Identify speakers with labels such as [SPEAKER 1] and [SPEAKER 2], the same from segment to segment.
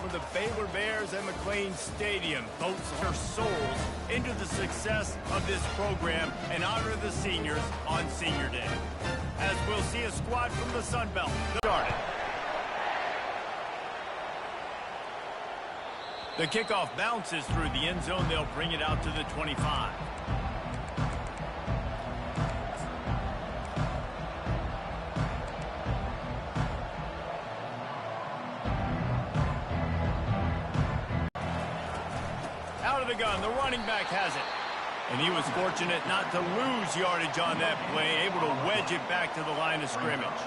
[SPEAKER 1] for the Baylor Bears and McLean Stadium. Votes their souls into the success of this program and honor the seniors on Senior Day. As we'll see a squad from the Sun Belt started. The kickoff bounces through the end zone. They'll bring it out to the 25. Out of the gun, the running back has it. And he was fortunate not to lose yardage on that play, able to wedge it back to the line of scrimmage.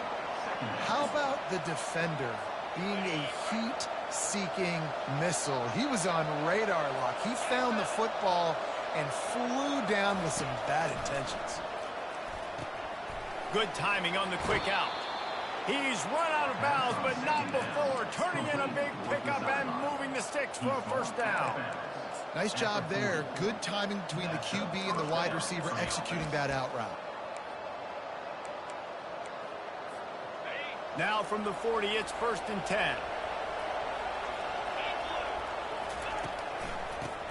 [SPEAKER 2] How about the defender being a heat-seeking missile? He was on radar lock. He found the football and flew down with some bad intentions.
[SPEAKER 1] Good timing on the quick out. He's run out of bounds, but not before turning in a big pickup and moving the sticks for a first down.
[SPEAKER 2] Nice job there. Good timing between the QB and the wide receiver executing that out route.
[SPEAKER 1] Now from the 40, it's 1st and 10.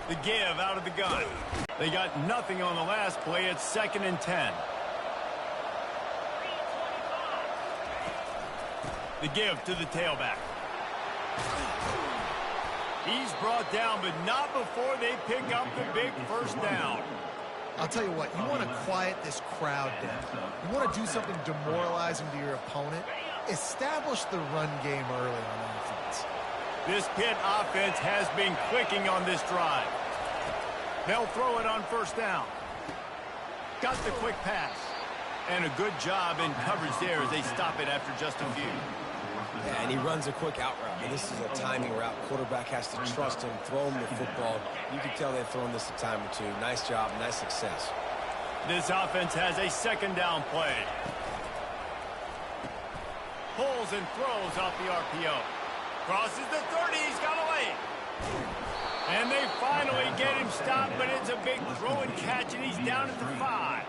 [SPEAKER 1] The give out of the gun. They got nothing on the last play. It's 2nd and 10. The give to the tailback. He's brought down, but not before they pick up the big first down.
[SPEAKER 2] I'll tell you what, you want to quiet this crowd down. You want to do something demoralizing to your opponent. Establish the run game early on offense.
[SPEAKER 1] This Pitt offense has been clicking on this drive. They'll throw it on 1st down. Got the quick pass. And a good job in coverage there as they stop it after just a few.
[SPEAKER 3] Yeah, and he runs a quick out route. And this is a timing route. Quarterback has to trust him, throw him the football. You can tell they've thrown this a time or two. Nice job, nice success.
[SPEAKER 1] This offense has a 2nd down play. Pulls and throws off the RPO. Crosses the 30, he's got away. And they finally get him stopped, but it's a big throw and catch, and he's down at the 5.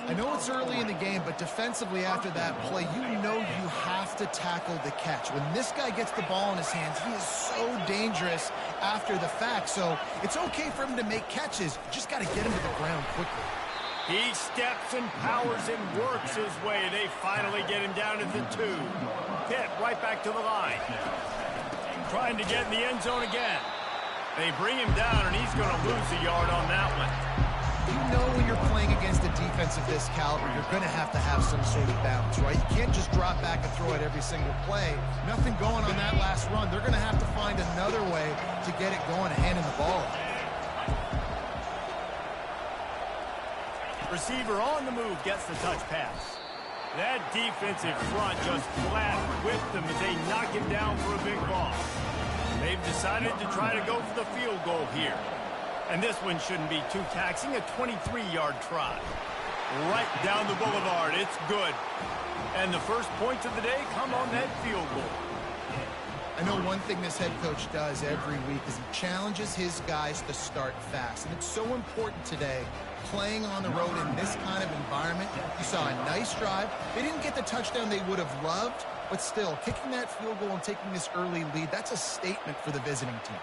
[SPEAKER 2] I know it's early in the game, but defensively after that play, you know you have to tackle the catch. When this guy gets the ball in his hands, he is so dangerous after the fact. So it's okay for him to make catches. You just got to get him to the ground quickly.
[SPEAKER 1] He steps and powers and works his way. They finally get him down at the 2. Pitt right back to the line. Trying to get in the end zone again. They bring him down, and he's going to lose a yard on that one.
[SPEAKER 2] You know when you're playing against a defense of this caliber, you're going to have some sort of balance, right? You can't just drop back and throw it every single play. Nothing going on that last run. They're going to have to find another way to get it going and handing the ball.
[SPEAKER 1] Receiver on the move gets the touch pass. That defensive front just flat whipped them as they knock him down for a big loss. They've decided to try to go for the field goal here. And this one shouldn't be too taxing, a 23-yard try. Right down the boulevard, it's good. And the first points of the day come on that field goal.
[SPEAKER 2] I know one thing this head coach does every week is he challenges his guys to start fast. And it's so important today, playing on the road in this kind of environment. You saw a nice drive. They didn't get the touchdown they would have loved, but still, kicking that field goal and taking this early lead, that's a statement for the visiting team.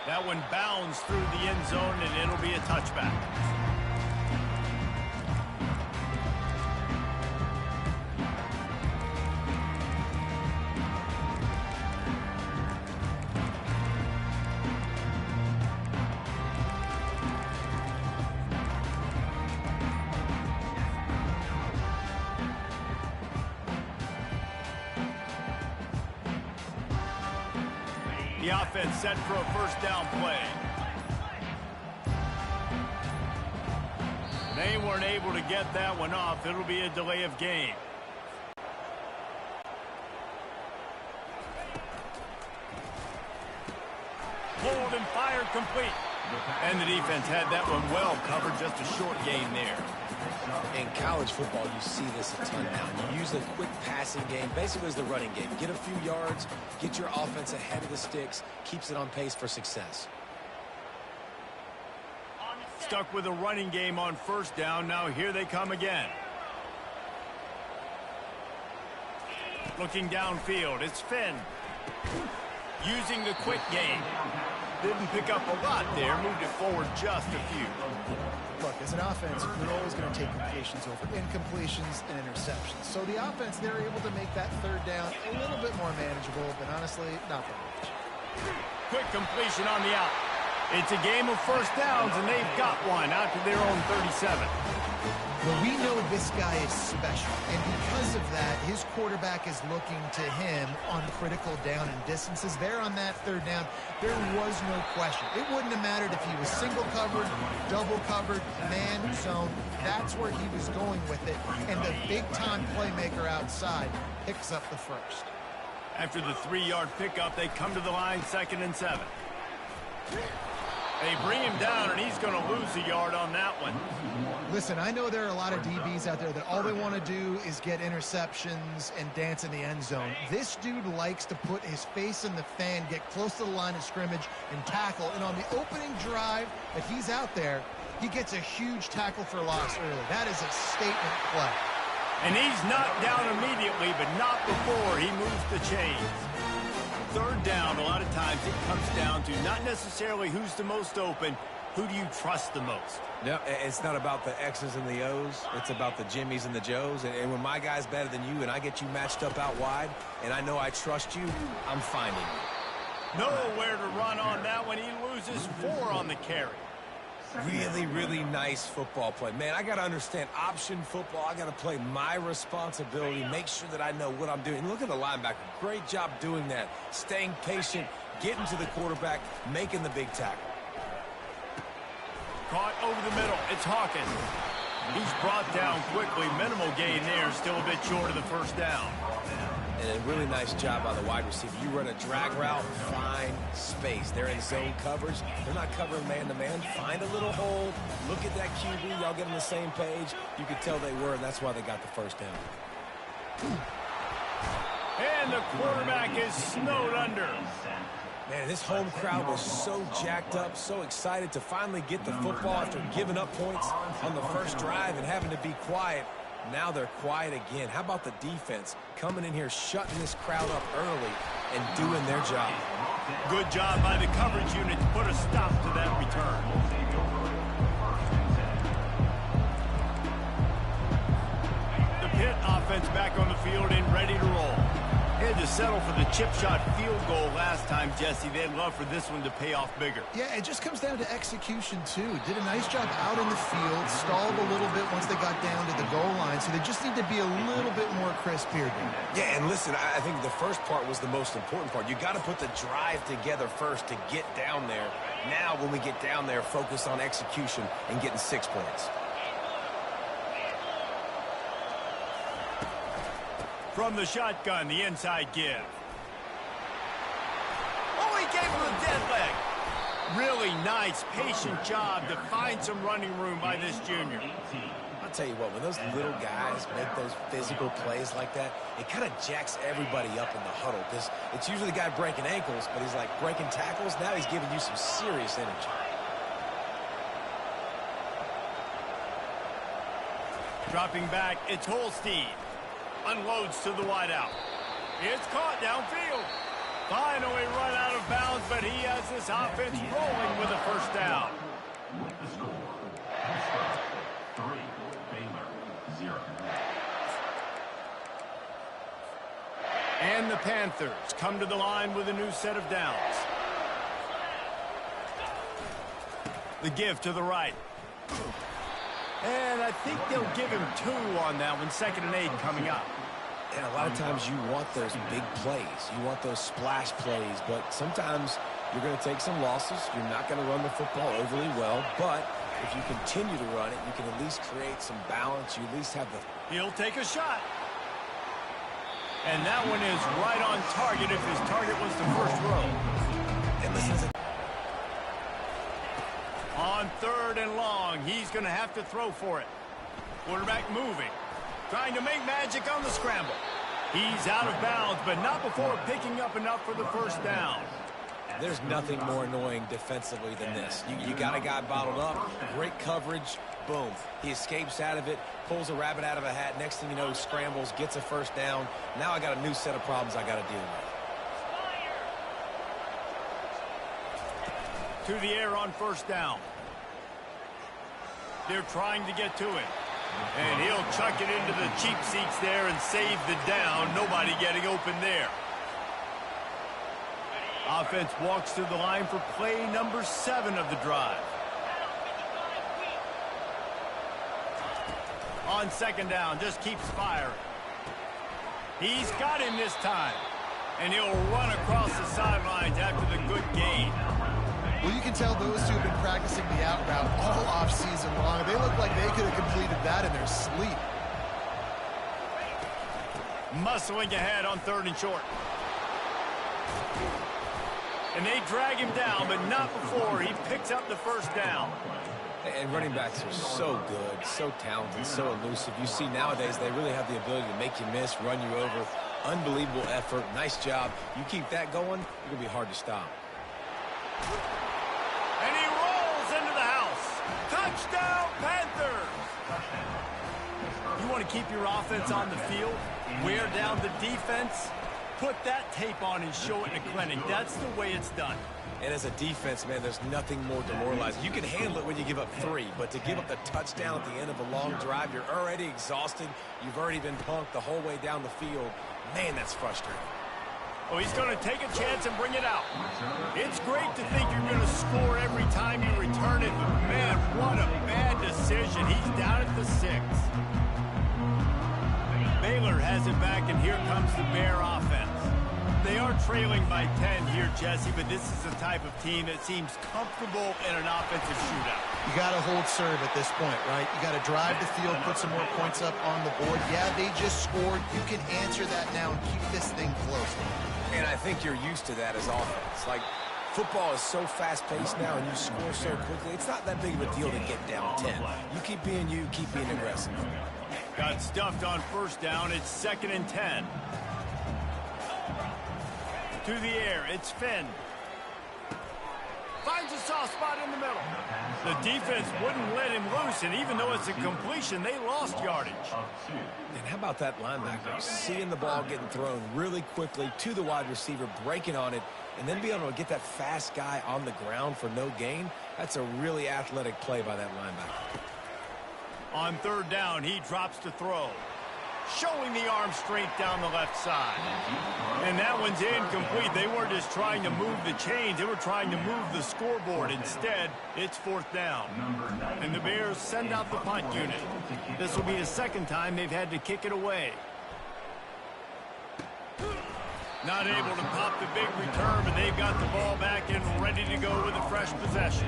[SPEAKER 1] That one bounds through the end zone, and it'll be a touchback. The offense set for a 1st down play. They weren't able to get that one off. It'll be a delay of game. Pulled and fired complete. And the defense had that one well covered. Just a short gain there.
[SPEAKER 3] In college football, you see this a ton now. You use a quick passing game, basically as the running game. Get a few yards, get your offense ahead of the sticks, keeps it on pace for success.
[SPEAKER 1] Stuck with a running game on 1st down. Now here they come again. Looking downfield, it's Finn. using the quick game. Didn't pick up a lot there, moved it forward just a few.
[SPEAKER 2] Look, as an offense, you're always going to take completions over incompletions and interceptions. So the offense, they're able to make that third down a little bit more manageable, but honestly, not that much.
[SPEAKER 1] Quick completion on the out. It's a game of first downs, and they've got one out to their own 37.
[SPEAKER 2] Well, we know this guy is special, and because of that, his quarterback is looking to him on critical down and distances. There on that third down, there was no question. It wouldn't have mattered if he was single covered, double covered, man zone. That's where he was going with it, and the big-time playmaker outside picks up the first.
[SPEAKER 1] After the 3-yard pickup, they come to the line 2nd and 7. They bring him down, and he's going to lose a yard on that one.
[SPEAKER 2] Listen, I know there are a lot of DBs out there that all they want to do is get interceptions and dance in the end zone. This dude likes to put his face in the fan, get close to the line of scrimmage, and tackle. And on the opening drive that he's out there, he gets a huge tackle for loss early. That is a statement play.
[SPEAKER 1] And he's knocked down immediately, but not before he moves the chains. Third down, a lot of times it comes down to not necessarily who's the most open, who do you trust the most?
[SPEAKER 3] No, it's not about the X's and the O's. It's about the Jimmies and the Joes. And when my guy's better than you and I get you matched up out wide and I know I trust you, I'm finding you.
[SPEAKER 1] Nowhere to run on that one. He loses 4 on the carry.
[SPEAKER 3] Really, really nice football play. Man, I got to understand option football. I got to play my responsibility, make sure that I know what I'm doing. Look at the linebacker. Great job doing that. Staying patient, getting to the quarterback, making the big tackle.
[SPEAKER 1] Caught over the middle. It's Hawkins. He's brought down quickly. Minimal gain there. Still a bit short of the first down.
[SPEAKER 3] And a really nice job by the wide receiver. You run a drag route, find space. They're in zone coverage. They're not covering man-to-man. Find a little hole. Look at that QB. Y'all get on the same page. You could tell they were, and that's why they got the first down.
[SPEAKER 1] And the quarterback is snowed under.
[SPEAKER 3] Man, this home crowd was so jacked up, so excited to finally get the football after giving up points on the first drive and having to be quiet. Now they're quiet again. How about the defense coming in here, shutting this crowd up early and doing their job?
[SPEAKER 1] Good job by the coverage unit to put a stop to that return. The Pitt offense back on the field and ready to roll. Had to settle for the chip shot field goal last time, Jesse. They'd love for this one to pay off bigger.
[SPEAKER 2] Yeah, it just comes down to execution, too. Did a nice job out in the field, stalled a little bit once they got down to the goal line, so they just need to be a little bit more crisp here, dude.
[SPEAKER 3] Yeah, and listen, I think the first part was the most important part. You got to put the drive together first to get down there. Now, when we get down there, focus on execution and getting 6 points.
[SPEAKER 1] From the shotgun, the inside give. Oh, he gave him a dead leg. Really nice, patient job to find some running room by this junior.
[SPEAKER 3] I'll tell you what, when those little guys make those physical plays like that, it kind of jacks everybody up in the huddle because it's usually the guy breaking ankles, but he's like breaking tackles. Now he's giving you some serious energy.
[SPEAKER 1] Dropping back, it's Holstein. Unloads to the wideout. It's caught downfield. Finally run out of bounds, but he has this offense rolling with a first down. And the Panthers come to the line with a new set of downs. The give to the right. And I think they'll give him 2 on that one. 2nd and 8 coming up.
[SPEAKER 3] And a lot of times you want those big plays. You want those splash plays. But sometimes you're going to take some losses. You're not going to run the football overly well. But if you continue to run it, you can at least create some balance. You at least have the...
[SPEAKER 1] He'll take a shot. And that one is right on target if his target was the first row.
[SPEAKER 3] And listen,
[SPEAKER 1] on 3rd and long, he's going to have to throw for it. Quarterback moving. Trying to make magic on the scramble. He's out of bounds, but not before picking up enough for the first down.
[SPEAKER 3] there's nothing more annoying defensively than this. You got a guy bottled up, great coverage, boom. He escapes out of it, pulls a rabbit out of a hat. Next thing you know, he scrambles, gets a first down. Now I got a new set of problems I got to deal with.
[SPEAKER 1] To the air on first down. They're trying to get to it. And he'll chuck it into the cheap seats there and save the down. Nobody getting open there. Offense walks to the line for play number 7 of the drive. On second down, just keeps firing. He's got him this time. And he'll run across the sidelines after the good gain.
[SPEAKER 2] Well, you can tell those two have been practicing the out route all offseason long. They look like they could have completed that in their sleep.
[SPEAKER 1] Muscling ahead on 3rd and short. And they drag him down, but not before he picks up the first down.
[SPEAKER 3] And running backs are so good, so talented, so elusive. You see nowadays they really have the ability to make you miss, run you over. Unbelievable effort. Nice job. You keep that going, it'll be hard to stop.
[SPEAKER 1] And he rolls into the house. Touchdown, Panthers! You want to keep your offense on the field? Wear down the defense? Put that tape on and show it in the clinic. That's the way it's done.
[SPEAKER 3] And as a defense, man, there's nothing more demoralizing. You can handle it when you give up 3, but to give up the touchdown at the end of a long drive, you're already exhausted. You've already been punked the whole way down the field. Man, that's frustrating.
[SPEAKER 1] Oh, he's going to take a chance and bring it out. It's great to think you're going to score every time you return it, but man, what a bad decision. He's down at the 6. Baylor has it back, and here comes the Bear offense. They are trailing by 10 here, Jesse, but this is the type of team that seems comfortable in an offensive shootout.
[SPEAKER 2] You got to hold serve at this point, right? You got to drive the field, put some more points up on the board. Yeah, they just scored. You can answer that now and keep this thing close.
[SPEAKER 3] And I think you're used to that as offense. Like, football is so fast-paced now, and you score so quickly, it's not that big of a deal to get down 10. You keep being you, keep being aggressive.
[SPEAKER 1] Got stuffed on first down. It's 2nd and 10. To the air, it's Finn. Finds a soft spot in the middle. The defense wouldn't let him loose, and even though it's a completion, they lost yardage.
[SPEAKER 3] And how about that linebacker? Seeing the ball getting thrown really quickly to the wide receiver, breaking on it, and then be able to get that fast guy on the ground for no gain. That's a really athletic play by that linebacker.
[SPEAKER 1] On 3rd down, he drops to throw. Showing the arm strength down the left side. And that one's incomplete. They weren't just trying to move the chains. They were trying to move the scoreboard. Instead, it's 4th down. And the Bears send out the punt unit. This will be the 2nd time they've had to kick it away. Not able to pop the big return, but they've got the ball back and ready to go with a fresh possession.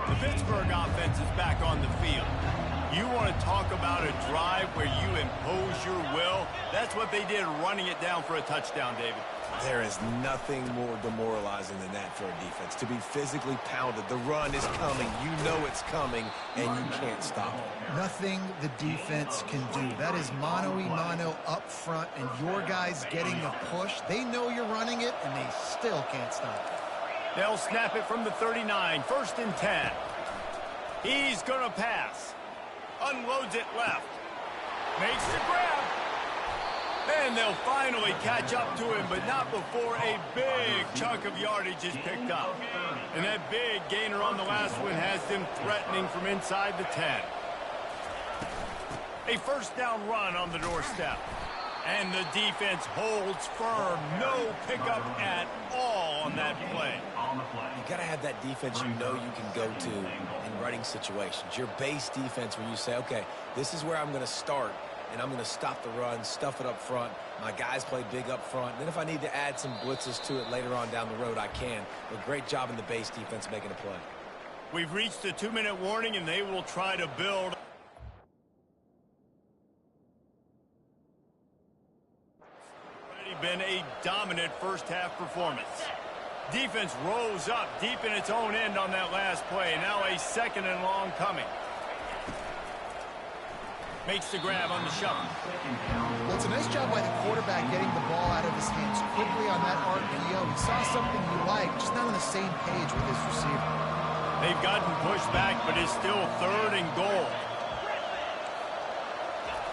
[SPEAKER 1] The Pittsburgh offense is back on the field. You want to talk about a drive where you impose your will? That's what they did, running it down for a touchdown, David.
[SPEAKER 3] There is nothing more demoralizing than that for a defense. To be physically pounded, the run is coming, you know it's coming, and you can't stop it.
[SPEAKER 2] Nothing the defense can do. That is mano-a-mano up front, and your guys getting the push. They know you're running it, and they still can't stop it.
[SPEAKER 1] They'll snap it from the 39, 1st and 10. He's going to pass. Unloads it left. Makes the grab. And they'll finally catch up to him, but not before a big chunk of yardage is picked up. And that big gainer on the last one has them threatening from inside the 10. A 1st down run on the doorstep. And the defense holds firm. No pickup at all on that play.
[SPEAKER 3] You got to have that defense you know you can go to in running situations. Your base defense where you say, okay, this is where I'm going to start, and I'm going to stop the run, stuff it up front. My guys play big up front. And then if I need to add some blitzes to it later on down the road, I can. But great job in the base defense making a play.
[SPEAKER 1] We've reached the 2-minute warning, and they will try to build. Been a dominant first-half performance. Defense rose up deep in its own end on that last play. Now a 2nd and long coming. Makes the grab on the shuffle.
[SPEAKER 2] Well, it's a nice job by the quarterback getting the ball out of his hands quickly on that RPO. He saw something he liked, just not on the same page with his receiver.
[SPEAKER 1] They've gotten pushed back, but it's still 3rd and goal.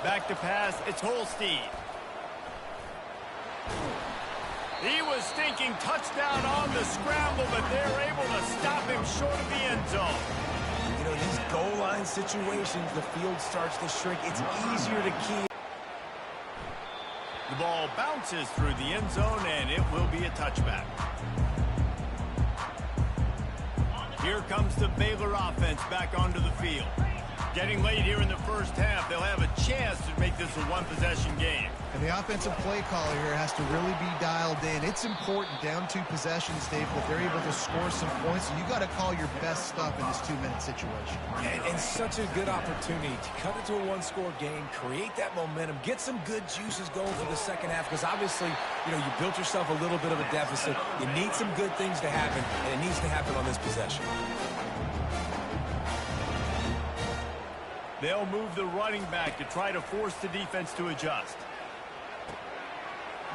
[SPEAKER 1] Back to pass. It's Holstein. He was thinking touchdown on the scramble, but they're able to stop falls short of the end zone.
[SPEAKER 3] You know, in these goal line situations, the field starts to shrink. It's easier to keep.
[SPEAKER 1] The ball bounces through the end zone, and it will be a touchback. Here comes the Baylor offense back onto the field. Getting late here in the first half, they'll have a chance to make this a one-possession game.
[SPEAKER 2] And the offensive play caller here has to really be dialed in. It's important down 2 possessions, Dave, that they're able to score some points. So you got to call your best stuff in this 2-minute situation.
[SPEAKER 3] And such a good opportunity to cut it to a one-score game, create that momentum, get some good juices going for the second half, because obviously, you know, you built yourself a little bit of a deficit. You need some good things to happen, and it needs to happen on this possession.
[SPEAKER 1] They'll move the running back to try to force the defense to adjust.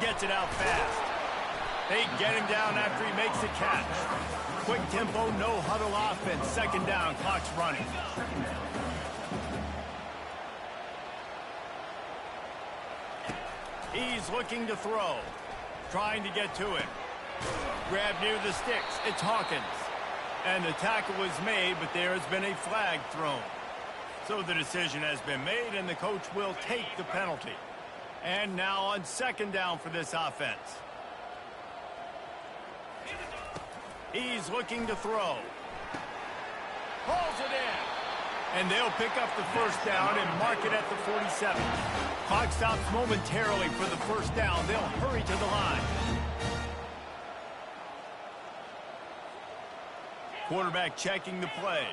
[SPEAKER 1] Gets it out fast. They get him down after he makes the catch. Quick tempo, no huddle offense. Second down, clock's running. He's looking to throw. Trying to get to it. Grab near the sticks. It's Hawkins. And the tackle was made, but there has been a flag thrown. So the decision has been made, and the coach will take the penalty. And now on second down for this offense. He's looking to throw. Pulls it in. And they'll pick up the first down and mark it at the 47. Clock stops momentarily for the first down. They'll hurry to the line. Quarterback checking the play.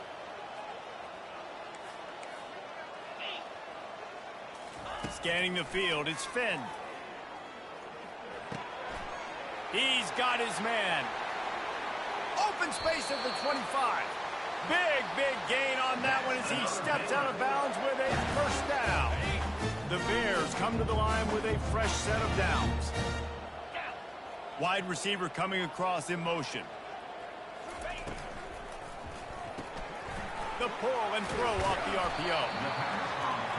[SPEAKER 1] Scanning the field, it's Finn. He's got his man. Open space at the 25. Big gain on that one as he steps out of bounds with a first down. The Bears come to the line with a fresh set of downs. Wide receiver coming across in motion. The pull and throw off the RPO.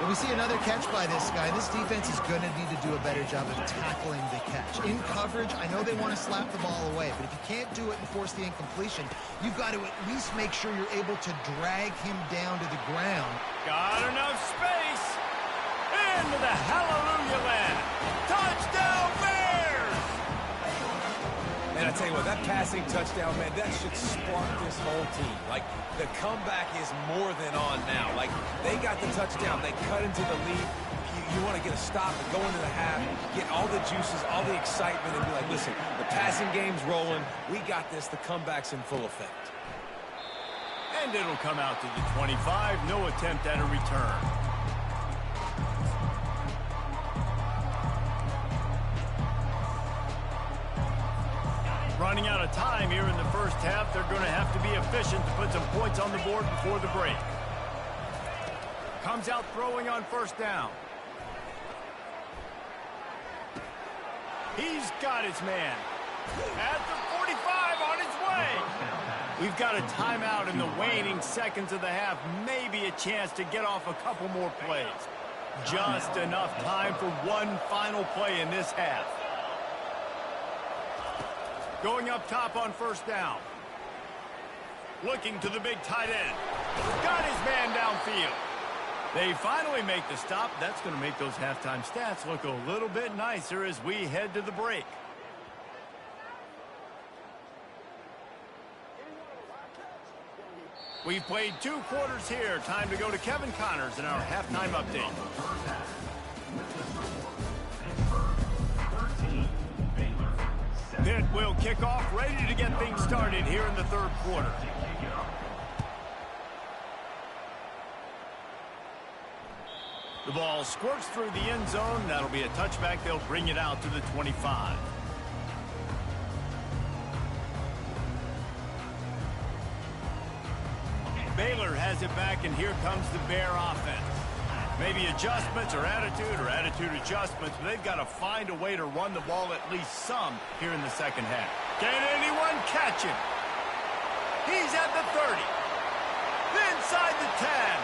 [SPEAKER 2] Well, we see another catch by this guy. This defense is going to need to do a better job of tackling the catch. In coverage, I know they want to slap the ball away, but if you can't do it and force the incompletion, you've got to at least make sure you're able to drag him down to the ground.
[SPEAKER 1] Got enough space. Into the hallelujah land. Touchdown, Bears!
[SPEAKER 3] And I tell you what, that passing touchdown, man, that should spark this whole team. Like, the comeback is more than on now. Like, they got the touchdown. They cut into the lead. You want to get a stop and go into the half, get all the juices, all the excitement, and be like, listen, the passing game's rolling. We got this. The comeback's in full effect.
[SPEAKER 1] And it'll come out to the 25. No attempt at a return. Running out of time here in the first half. They're going to have to be efficient to put some points on the board before the break. Comes out throwing on first down. He's got his man. At the 45 on his way. We've got a timeout in the waning seconds of the half. Maybe a chance to get off a couple more plays. Just enough time for one final play in this half. Going up top on first down. Looking to the big tight end. Got his man downfield. They finally make the stop. That's going to make those halftime stats look a little bit nicer as we head to the break. We've played 2 quarters here. Time to go to Kevin Connors in our halftime update. Pitt will kick off, ready to get things started here in the third quarter. The ball squirts through the end zone. That'll be a touchback. They'll bring it out to the 25. Baylor has it back, and here comes the Bear offense. Maybe adjustments or attitude adjustments, but they've got to find a way to run the ball at least some here in the second half. Can anyone catch him? He's at the 30. Inside the 10.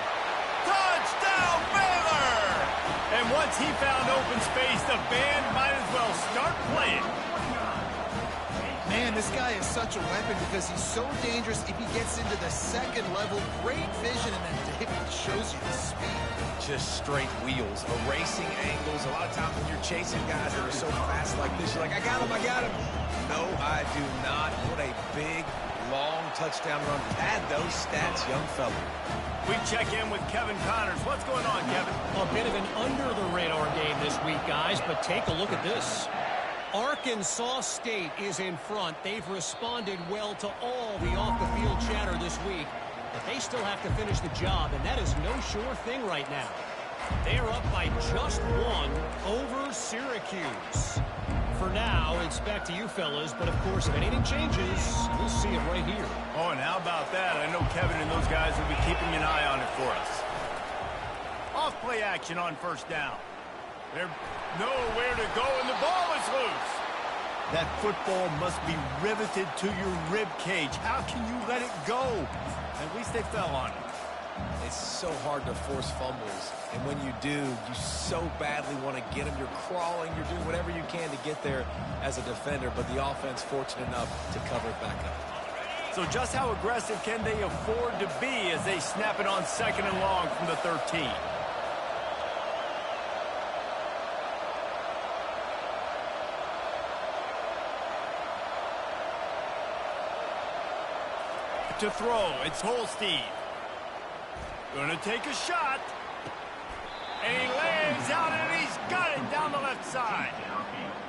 [SPEAKER 1] Touchdown, Baylor! And once he found open space, the band might as well start playing.
[SPEAKER 2] Man, this guy is such a weapon because he's so dangerous if he gets into the second level. Great vision, and then David shows you the speed.
[SPEAKER 3] Just straight wheels, erasing angles. A lot of times when you're chasing guys that are so fast like this, you're like, I got him, I got him. No, I do not. What a big, long touchdown run. Add those stats, young fella.
[SPEAKER 1] We check in with Kevin Connors. What's going on, Kevin?
[SPEAKER 4] A bit of an under-the-radar game this week, guys, but take a look at this. Arkansas State is in front. They've responded well to all the off-the-field chatter this week, but they still have to finish the job, and that is no sure thing right now. They are up by just one over Syracuse. For now, it's back to you fellas, but of course, if anything changes, we'll see it right here.
[SPEAKER 1] Oh, and how about that? I know Kevin and those guys will be keeping an eye on it for us. Off-play action on first down. They're nowhere to go, and the ball is loose. That football must be riveted to your rib cage. How can you let it go? At least they fell on it.
[SPEAKER 3] It's so hard to force fumbles, and when you do, you so badly want to get them. You're crawling, you're doing whatever you can to get there as a defender, but the offense fortunate enough to cover it back up.
[SPEAKER 1] So just how aggressive can they afford to be as they snap it on second and long from the 13? To throw, it's Holstein. Gonna take a shot. And he lands out, and he's got it down the left side.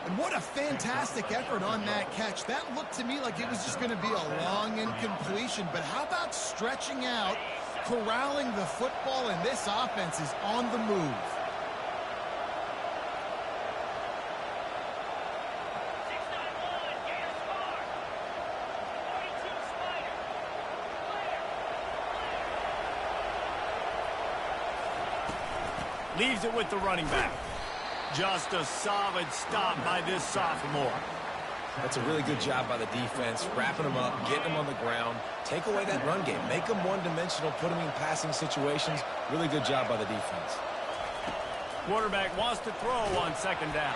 [SPEAKER 2] And what a fantastic effort on that catch. That looked to me like it was just going to be a long incompletion. But how about stretching out, corralling the football, and this offense is on the move.
[SPEAKER 1] Leaves it with the running back. Just a solid stop by this sophomore.
[SPEAKER 3] That's a really good job by the defense, wrapping them up, getting them on the ground. Take away that run game. Make them one-dimensional, put them in passing situations. Really good job by the defense.
[SPEAKER 1] Quarterback wants to throw on second down.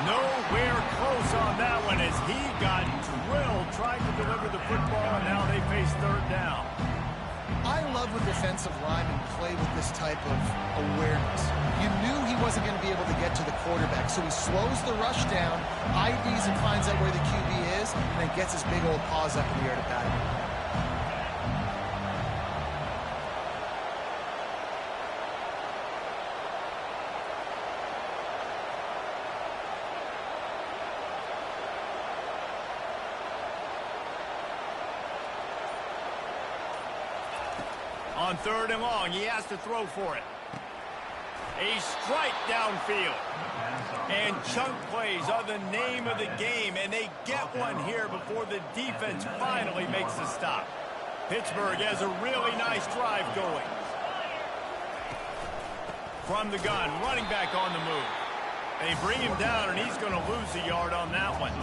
[SPEAKER 1] Nowhere close on that one as he got drilled trying to deliver the football, and now they face third down.
[SPEAKER 2] I love when defensive linemen play with this type of awareness. You knew he wasn't going to be able to get to the quarterback, so he slows the rush down, IDs and finds out where the QB is, and then gets his big old paws up in the air to bat him.
[SPEAKER 1] On third and long, he has to throw for it. A strike downfield. And chunk plays are the name of the game, and they get one here before the defense finally makes the stop. Pittsburgh has a really nice drive going. From the gun, running back on the move. They bring him down, and he's going to lose a yard on that one.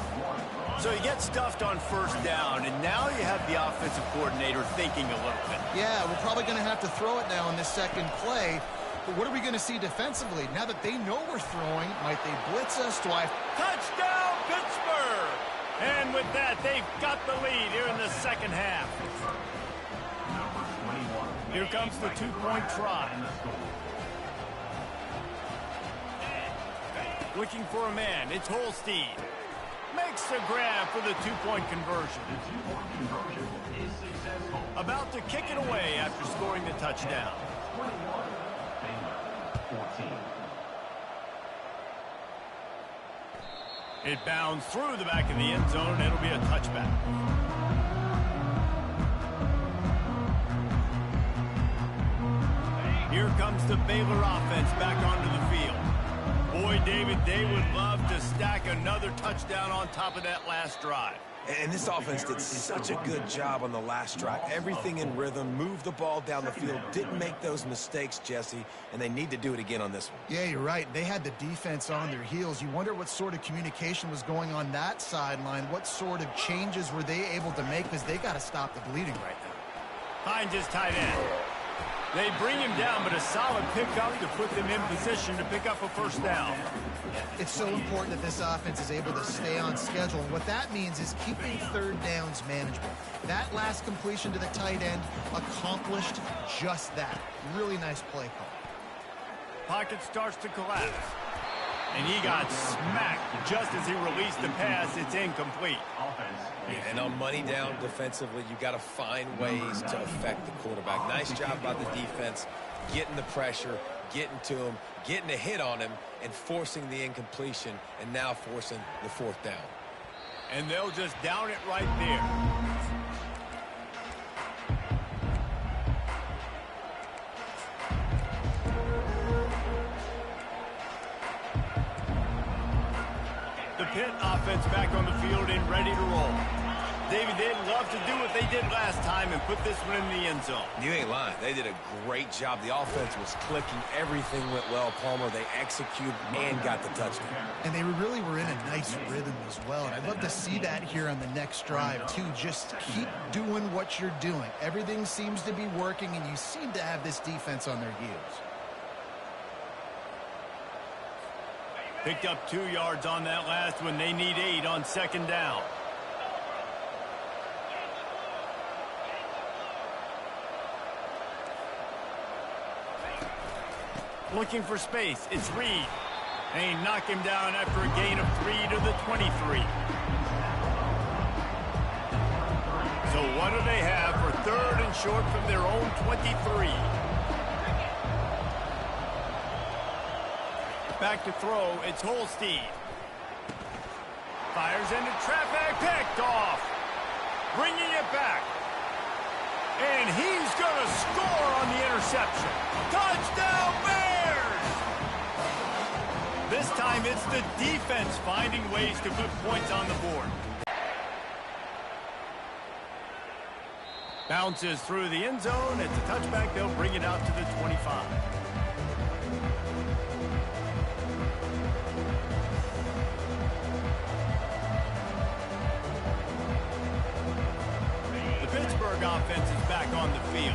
[SPEAKER 1] So he gets stuffed on first down, and now you have the offensive coordinator thinking a little bit.
[SPEAKER 2] Yeah, we're probably going to have to throw it now in this second play. But what are we going to see defensively? Now that they know we're throwing, might they blitz us?
[SPEAKER 1] Touchdown, Pittsburgh! And with that, they've got the lead here in the second half. Here comes the two-point try. Looking for a man. It's Holstein. Makes the grab for the two-point conversion. About to kick it away after scoring the touchdown. It bounds through the back of the end zone, and it'll be a touchback. Here comes the Baylor offense back onto the field. Boy, David, they would love to stack another touchdown on top of that last drive.
[SPEAKER 3] And this offense did such a good job on the last drive. Everything in rhythm, moved the ball down the field, didn't make those mistakes, Jesse, and they need to do it again on this one.
[SPEAKER 2] Yeah, you're right. They had the defense on their heels. You wonder what sort of communication was going on that sideline. What sort of changes were they able to make, because they got to stop the bleeding right now.
[SPEAKER 1] Finds his tight end. They bring him down, but a solid pickup to put them in position to pick up a first down.
[SPEAKER 2] It's so important that this offense is able to stay on schedule. And what that means is keeping third downs manageable. That last completion to the tight end accomplished just that. Really nice play call.
[SPEAKER 1] Pocket starts to collapse. And he got smacked just as he released the pass. It's incomplete.
[SPEAKER 3] Yeah, and on money down defensively, you got to find ways to affect the quarterback. Nice job by the defense, getting the pressure, getting to him, getting a hit on him, and forcing the incompletion, and now forcing the fourth down.
[SPEAKER 1] And they'll just down it right there. The Pitt offense back on the field and ready to roll. David, they'd love to do what they did last time and put this one in the end zone.
[SPEAKER 3] You ain't lying. They did a great job. The offense was clicking. Everything went well, Palmer. They executed and got the touchdown.
[SPEAKER 2] And they really were in a nice rhythm as well. And I'd love to see that here on the next drive, too. Just keep doing what you're doing. Everything seems to be working, and you seem to have this defense on their heels.
[SPEAKER 1] Picked up 2 yards on that last one. They need 8 on second down. Looking for space. It's Reed. They knock him down after a gain of 3 to the 23. So what do they have for third and short from their own 23? Back to throw, it's Holstein. Fires into traffic, picked off. Bringing it back. And he's going to score on the interception. Touchdown, Bears! This time it's the defense finding ways to put points on the board. Bounces through the end zone. It's a touchback. They'll bring it out to the 25. Offense is back on the field.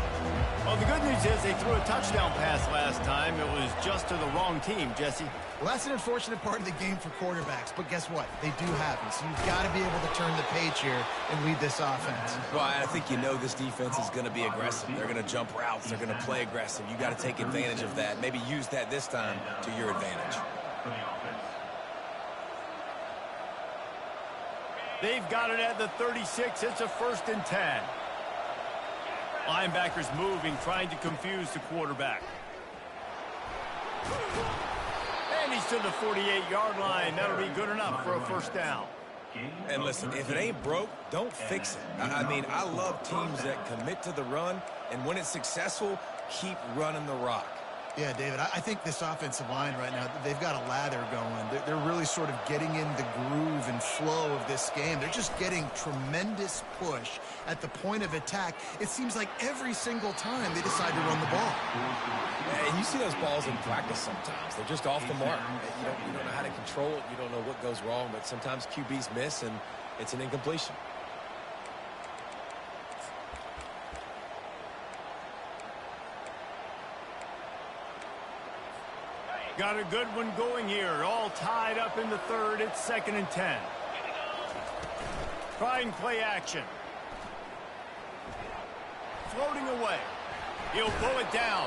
[SPEAKER 1] Well, the good news is they threw a touchdown pass last time. It was just to the wrong team, Jesse.
[SPEAKER 2] Well, that's an unfortunate part of the game for quarterbacks, but guess what? They do happen, so you've got to be able to turn the page here and lead this offense.
[SPEAKER 3] Well, I think you know this defense is going to be aggressive. They're going to jump routes. They're going to play aggressive. You got to take advantage of that. Maybe use that this time to your advantage.
[SPEAKER 1] They've got it at the 36. It's a 1st and 10. Linebackers moving, trying to confuse the quarterback. And he's to the 48-yard line. That'll be good enough for a first down.
[SPEAKER 3] And listen, if it ain't broke, don't fix it. I mean, I love teams that commit to the run, and when it's successful, keep running the rock.
[SPEAKER 2] Yeah, David, I think this offensive line right now, they've got a lather going. They're really sort of getting in the groove and flow of this game. They're just getting tremendous push at the point of attack. It seems like every single time they decide to run the ball.
[SPEAKER 3] And you see those balls in practice sometimes. They're just off the mark. You don't know how to control it. You don't know what goes wrong, but sometimes QBs miss, and it's an incompletion.
[SPEAKER 1] Got a good one going here. All tied up in the 3rd. It's 2nd and 10. Try and play action. Floating away. He'll pull it down.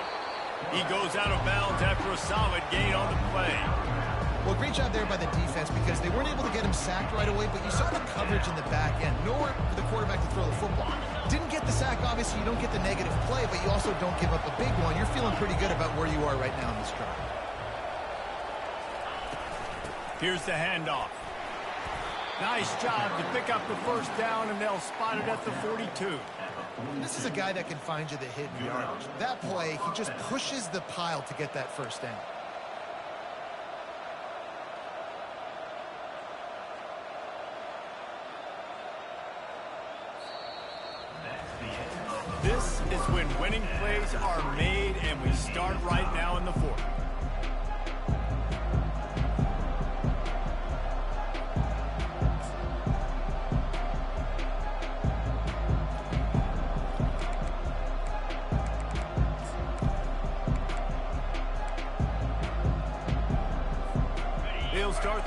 [SPEAKER 1] He goes out of bounds after a solid gain on the play.
[SPEAKER 2] Well, great job there by the defense because they weren't able to get him sacked right away, but you saw the coverage in the back end. Nowhere for the quarterback to throw the football. Didn't get the sack, obviously you don't get the negative play, but you also don't give up a big one. You're feeling pretty good about where you are right now in this drive.
[SPEAKER 1] Here's the handoff. Nice job to pick up the first down, and they'll spot it at the 42.
[SPEAKER 2] This is a guy that can find you the hidden yardage. That play, he just pushes the pile to get that first down.
[SPEAKER 1] This is when winning plays are made, and we start right now in the 4th.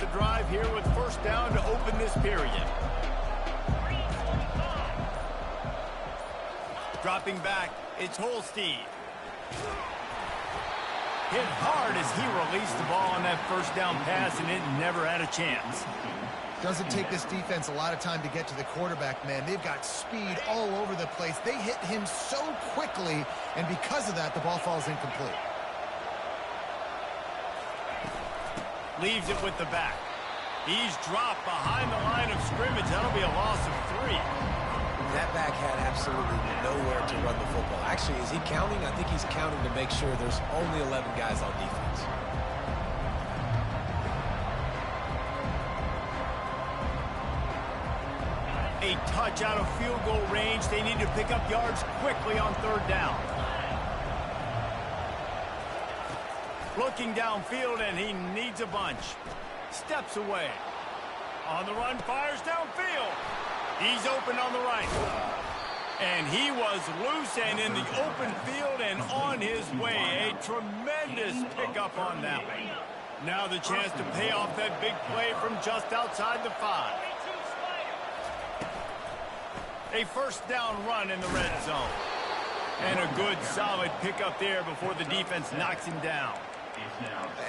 [SPEAKER 1] the drive here with first down to open this period. Dropping back, it's Holstein. Hit hard as he released the ball on that first down pass, and it never had a chance.
[SPEAKER 2] Doesn't take this defense a lot of time to get to the quarterback, man. They've got speed all over the place. They hit him so quickly, and because of that, the ball falls incomplete.
[SPEAKER 1] Leaves it with the back. He's dropped behind the line of scrimmage. That'll be a loss of 3.
[SPEAKER 3] That back had absolutely nowhere to run the football. Actually, is he counting? I think he's counting to make sure there's only 11 guys on defense.
[SPEAKER 1] A touch out of field goal range. They need to pick up yards quickly on third down. Looking downfield, and he needs a bunch. Steps away. On the run, fires downfield. He's open on the right. And he was loose and in the open field and on his way. A tremendous pickup on that one. Now the chance to pay off that big play from just outside the 5. A first down run in the red zone. And a good, solid pickup there before the defense knocks him down.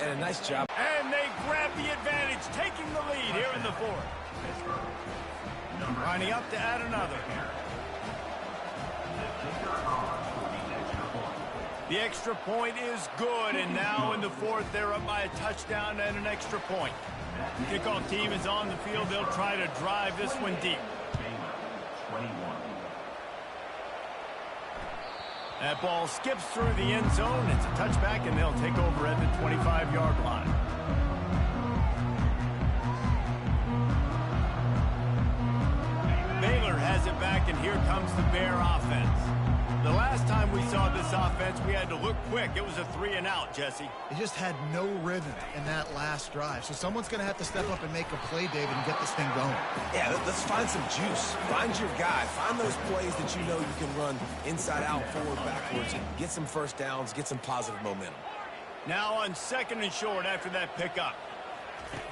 [SPEAKER 3] And a nice job.
[SPEAKER 1] And they grab the advantage, taking the lead here in the 4th. Lining up to add another. The extra point is good, and now in the 4th, they're up by a touchdown and an extra point. Kickoff team is on the field. They'll try to drive this one deep. That ball skips through the end zone. It's a touchback, and they'll take over at the 25-yard line. Baylor has it back, and here comes the Bear offense. The last time we saw this offense, we had to look quick. It was a 3-and-out, Jesse.
[SPEAKER 2] They just had no rhythm in that last drive. So someone's going to have to step up and make a play, David, and get this thing going.
[SPEAKER 3] Yeah, let's find some juice. Find your guy. Find those plays that you know you can run inside out, forward, backwards, and get some first downs, get some positive momentum.
[SPEAKER 1] Now on 2nd and short after that pickup.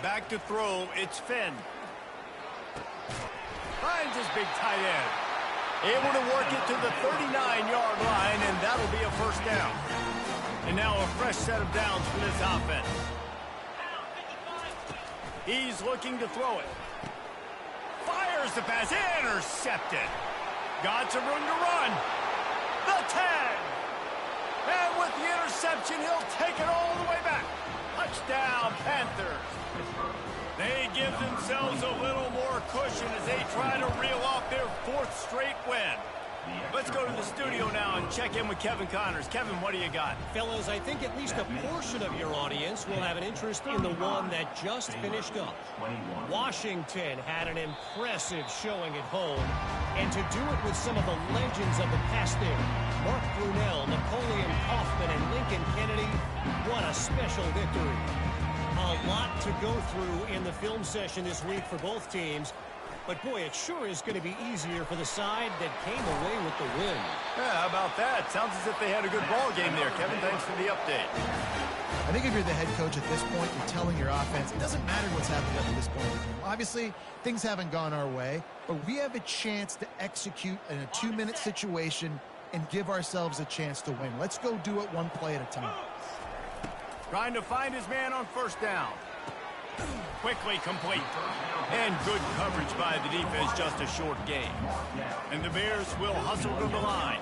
[SPEAKER 1] Back to throw, it's Finn. Finds his big tight end. Able to work it to the 39-yard line, and that'll be a first down. And now a fresh set of downs for this offense. He's looking to throw it. Fires the pass. Intercepted. Got some room to run. The 10. And with the interception, he'll take it all the way back. Touchdown, Panthers. They give themselves a little more cushion as they try to reel off their 4th straight win. Let's go to the studio now and check in with Kevin Connors. Kevin, what do you got?
[SPEAKER 4] Fellas, I think at least a portion of your audience will have an interest in the one that just finished up. Washington had an impressive showing at home, and to do it with some of the legends of the past there, Mark Brunell, Napoleon Kaufman, and Lincoln Kennedy, what a special victory. A lot to go through in the film session this week for both teams. But, boy, it sure is going to be easier for the side that came away with the win.
[SPEAKER 1] Yeah, how about that? Sounds as if they had a good ball game there, Kevin. Thanks for the update.
[SPEAKER 2] I think if you're the head coach at this point, you're telling your offense, it doesn't matter what's happened up to this point. Obviously, things haven't gone our way, but we have a chance to execute in a 2-minute situation and give ourselves a chance to win. Let's go do it one play at a time.
[SPEAKER 1] Trying to find his man on first down. Quickly complete. And good coverage by the defense, just a short gain. And the Bears will hustle to the line.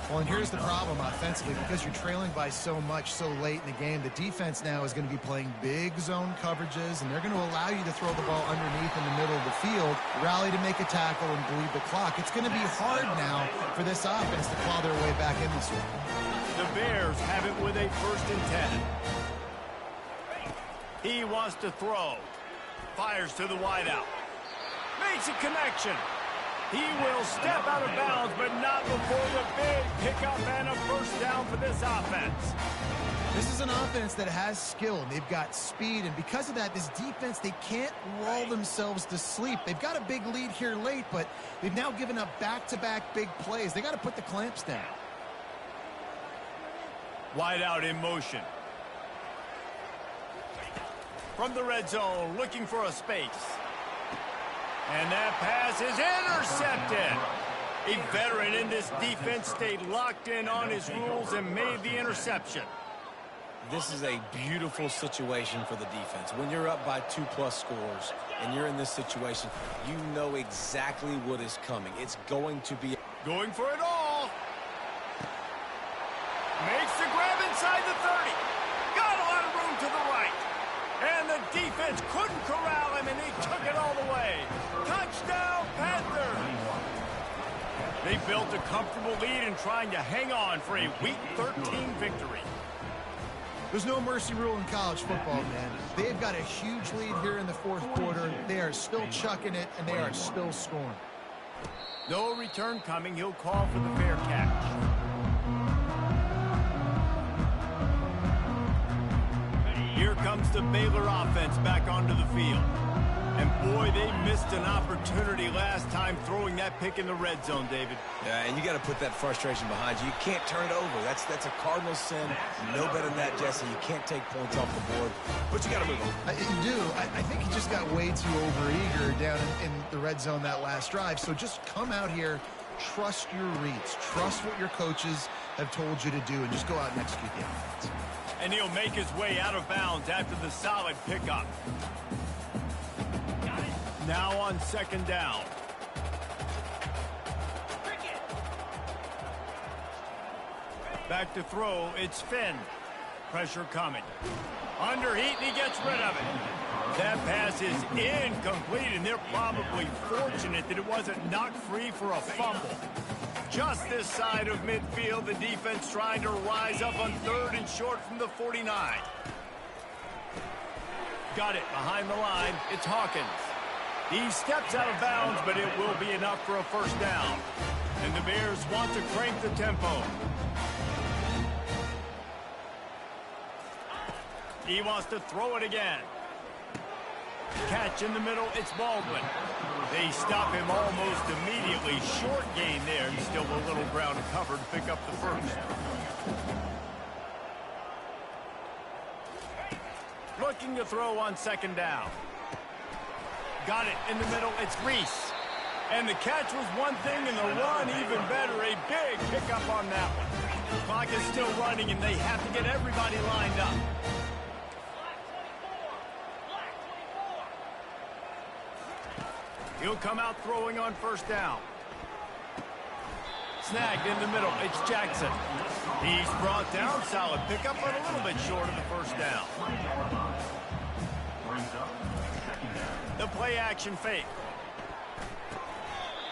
[SPEAKER 2] Well, and here's the problem offensively. Because you're trailing by so much so late in the game, the defense now is going to be playing big zone coverages, and they're going to allow you to throw the ball underneath in the middle of the field, rally to make a tackle, and bleed the clock. It's going to be hard now for this offense to claw their way back in this one.
[SPEAKER 1] The Bears have it with a 1st and 10. He wants to throw. Fires to the wideout. Makes a connection. He will step out of bounds, but not before the big pickup and a first down for this offense.
[SPEAKER 2] This is an offense that has skill, and they've got speed, and because of that, this defense, they can't lull themselves to sleep. They've got a big lead here late, but they've now given up back-to-back big plays. They got to put the clamps down.
[SPEAKER 1] Wide out in motion. from the red zone, looking for a space. And that pass is intercepted. A veteran in this defense stayed locked in on his rules and made the interception.
[SPEAKER 3] This is a beautiful situation for the defense. When you're up by 2+ scores and you're in this situation, you know exactly what is coming. It's going to be
[SPEAKER 1] going for it all. Makes the grab inside the 30. Got a lot of room to the right. And the defense couldn't corral him, and he took it all the way. Touchdown, Panthers. They built a comfortable lead and trying to hang on for a Week 13 victory.
[SPEAKER 2] There's no mercy rule in college football, man. They've got a huge lead here in the fourth quarter. They are still chucking it, and they are still scoring.
[SPEAKER 1] No return coming. He'll call for the fair catch. Here comes the Baylor offense back onto the field. And boy, they missed an opportunity last time throwing that pick in the red zone, David.
[SPEAKER 3] Yeah, and you got to put that frustration behind you. You can't turn it over. That's a cardinal sin. No better than that, Jesse. You can't take points off the board, but you got to move on.
[SPEAKER 2] You do. I think he just got way too overeager down in the red zone that last drive. So just come out here, trust your reads, trust what your coaches have told you to do, and just go out and execute the offense.
[SPEAKER 1] And he'll make his way out of bounds after the solid pickup. Now on second down. Back to throw, it's Finn. Pressure coming. Under heat, and he gets rid of it. That pass is incomplete, and they're probably fortunate that it wasn't knocked free for a fumble. Just this side of midfield, the defense trying to rise up on 3rd and short from the 49. Got it behind the line. It's Hawkins. He steps out of bounds, but it will be enough for a first down. And the Bears want to crank the tempo. He wants to throw it again. Catch in the middle, it's Baldwin. They stop him almost immediately. Short gain there, and still a little ground covered to pick up the first. Looking to throw on second down. Got it in the middle, it's Reese. And the catch was one thing, and the run even better. A big pickup on that one. The clock is still running, and they have to get everybody lined up. He'll come out throwing on first down. Snagged in the middle, it's Jackson. He's brought down, solid pickup, but a little bit short of the first down. The play action fake.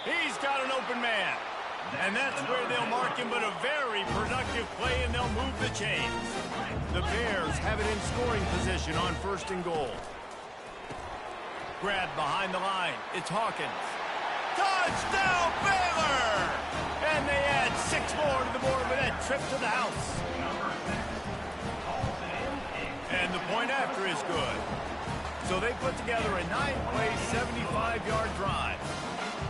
[SPEAKER 1] He's got an open man. And that's where they'll mark him, but a very productive play, and they'll move the chains. The Bears have it in scoring position on 1st and goal. Grab behind the line. It's Hawkins. Touchdown, Baylor! And they add 6 more to the board with that trip to the house. And the point after is good. So they put together a 9-play, 75-yard drive.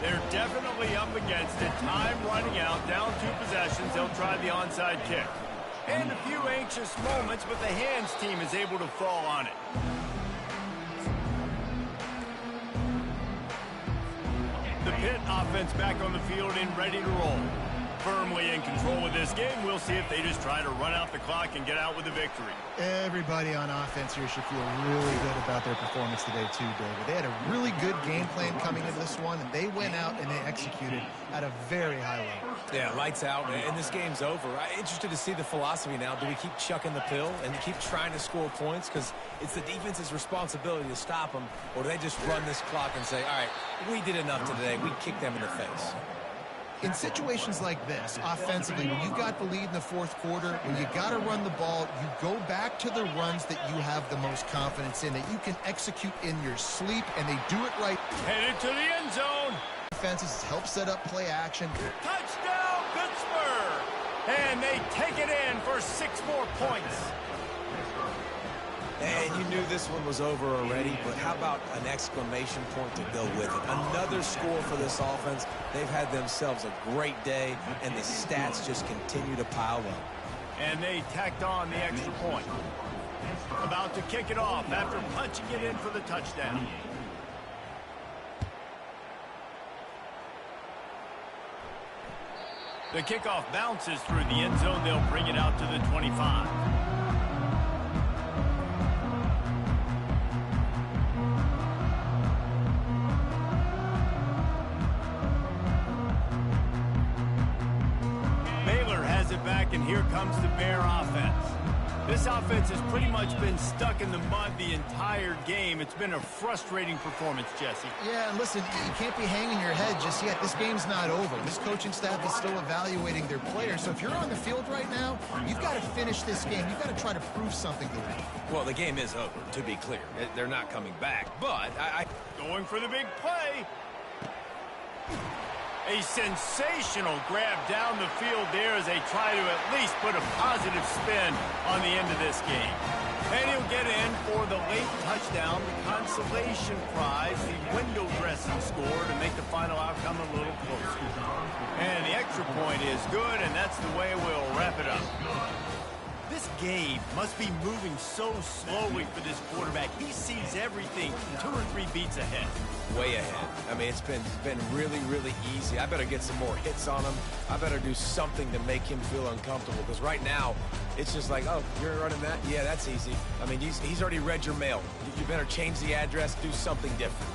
[SPEAKER 1] They're definitely up against it. Time running out, down 2 possessions. They'll try the onside kick. And a few anxious moments, but the hands team is able to fall on it. The Pitt offense back on the field and ready to roll. Firmly in control of this game. We'll see if they just try to run out the clock and get out with a victory.
[SPEAKER 2] Everybody on offense here should feel really good about their performance today too, David. They had a really good game plan coming into this one, and they went out and they executed at a very high level.
[SPEAKER 3] Yeah, lights out, and this game's over. I'm interested to see the philosophy now. Do we keep chucking the pill and keep trying to score points? Because it's the defense's responsibility to stop them, or do they just run this clock and say, all right, we did enough today. We kicked them in the face.
[SPEAKER 2] In situations like this, offensively, when you've got the lead in the 4th quarter, when you got to run the ball, you go back to the runs that you have the most confidence in, that you can execute in your sleep, and they do it right.
[SPEAKER 1] Headed to the end zone.
[SPEAKER 2] Defenses help set up play action.
[SPEAKER 1] Touchdown, Pittsburgh! And they take it in for 6 more points.
[SPEAKER 3] And you knew this one was over already, but how about an exclamation point to go with it? Another score for this offense. They've had themselves a great day, and the stats just continue to pile up.
[SPEAKER 1] And they tacked on the extra point. About to kick it off after punching it in for the touchdown. The kickoff bounces through the end zone. They'll bring it out to the 25. Baylor has it back, and here comes the Bear offense. This offense has pretty much been stuck in the mud the entire game. It's been a frustrating performance, Jesse.
[SPEAKER 2] Yeah, and listen, you can't be hanging your head just yet. This game's not over. This coaching staff is still evaluating their players. So if you're on the field right now, you've got to finish this game. You've got to try to prove something to them.
[SPEAKER 3] Well, the game is over, to be clear. They're not coming back, but
[SPEAKER 1] Going for the big play. A sensational grab down the field there as they try to at least put a positive spin on the end of this game. And he'll get in for the late touchdown, the consolation prize, the window dressing score to make the final outcome a little closer. And the extra point is good, and that's the way we'll wrap it up. This game must be moving so slowly for this quarterback. He sees everything 2 or 3 beats ahead.
[SPEAKER 3] way ahead. I mean, it's been really, really easy. I better get some more hits on him. I better do something to make him feel uncomfortable, because right now, it's just like, oh, you're running that? Yeah, that's easy. I mean, he's already read your mail. You better change the address, do something different.